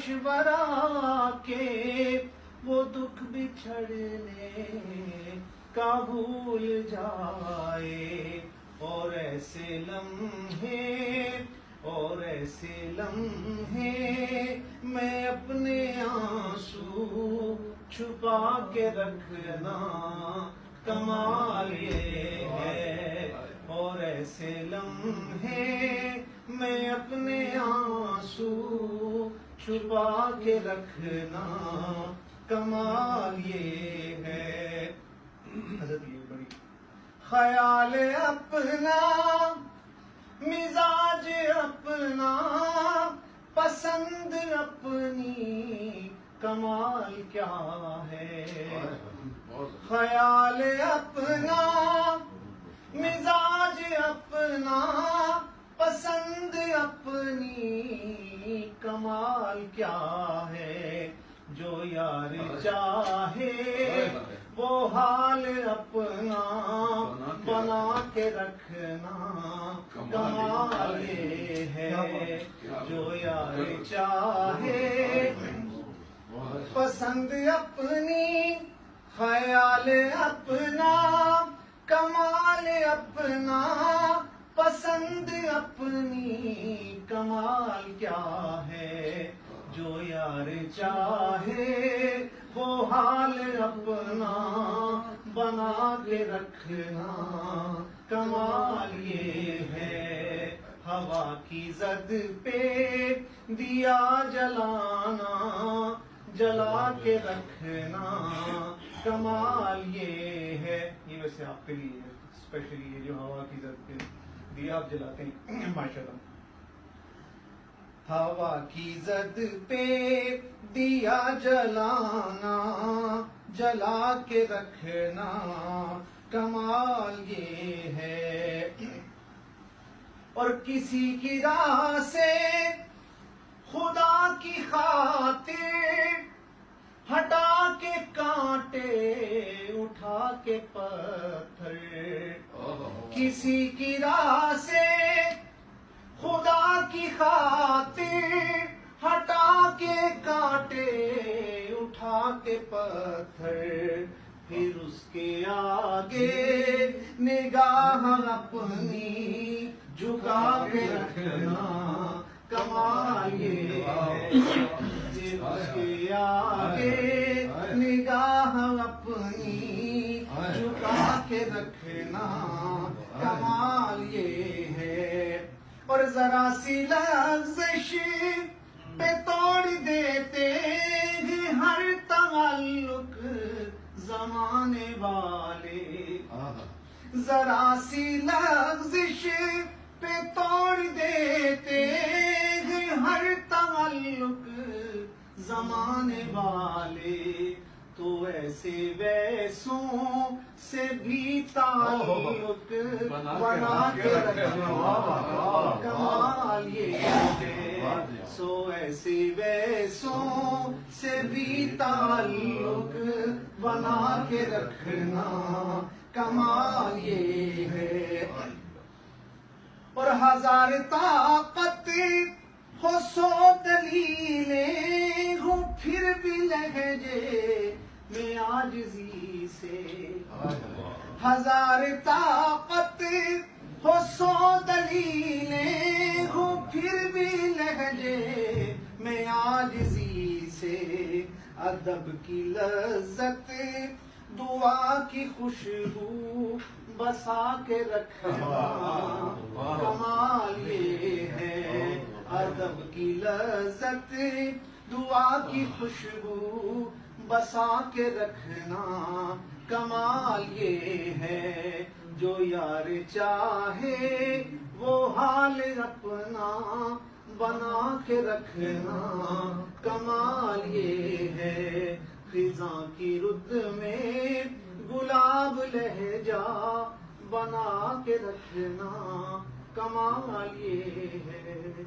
مشورہ کے وہ دکھ بچھڑنے کا بھول جائے، اور ایسے لمحے میں اپنے آنسو چھپا کے رکھنا کمال یہ ہے، اور ایسے لمحے میں اپنے آنسو چھپا کے رکھنا کمال یہ ہے۔ حضرت یہ بڑی خیال اپنا، مزاج اپنا، پسند اپنی، کمال کیا ہے۔ خیال اپنا، مزاج اپنا، پسند اپنی، کمال کیا ہے۔ جو یار چاہے وہ حال اپنا بنا کے رکھنا کمال یہ ہے۔ جو یار چاہے پسند اپنی، خیال اپنا، کمال اپنا، پسند اپنی، کمال کیا ہے۔ جو یار چاہے وہ حال اپنا بنا کے رکھنا کمال یہ ہے۔ ہوا کی زد پہ دیا جلانا، جلا کے رکھنا کمال یہ ہے۔ یہ ویسے آپ کے لیے اسپیشلی یہ جو ہوا کی زد پہ دیا آپ جلاتے ہیں، ماشاءاللہ۔ ہوا کی زد پہ دیا جلانا، جلا کے رکھنا کمال یہ ہے۔ اور کسی کی راہ سے خدا کی خاطر ہٹا کے کانٹے، اٹھا کے پتھر، کسی کی راہ سے خدا کی خاطر ہٹا کے کانٹے، اٹھا کے پتھر، پھر اس کے آگے نگاہ اپنی جھکا کے رکھنا کمال یہ ہے۔ پھر اس کے آگے نگاہ اپنی جھکا کے رکھنا کمال یہ ہے۔ اور ذرا سی لغزش پہ توڑ دیتے ہیں ہر تعلق زمانے والے، ذرا سی لغزش پہ توڑ دیتے ہیں ہر تعلق زمانے والے، تو ایسے ویسوں سے بھی تعلق بنا کے رکھنا کمال یہ ہے۔ سو ایسے ویسوں سے بھی تعلق بنا کے رکھنا کمال یہ ہے۔ اور ہزار طاقت ہو، سو دلیلیں ہوں، پھر بھی لہجے میں عاجزی سے، ہزار طاقت ہو، سو دلیلیں ہوں، پھر بھی لہجے میں عاجزی سے، ادب کی لذت، دعا کی خوشبو بسا کے رکھنا کمال یہ ہے۔ ادب کی لذت، دعا کی خوشبو بسا کے رکھنا کمال یہ ہے۔ جو یار چاہے وہ حال اپنا بنا کے رکھنا کمال یہ ہے۔ خزاں کی رد میں گلاب لہجہ بنا کے رکھنا کمال یہ ہے۔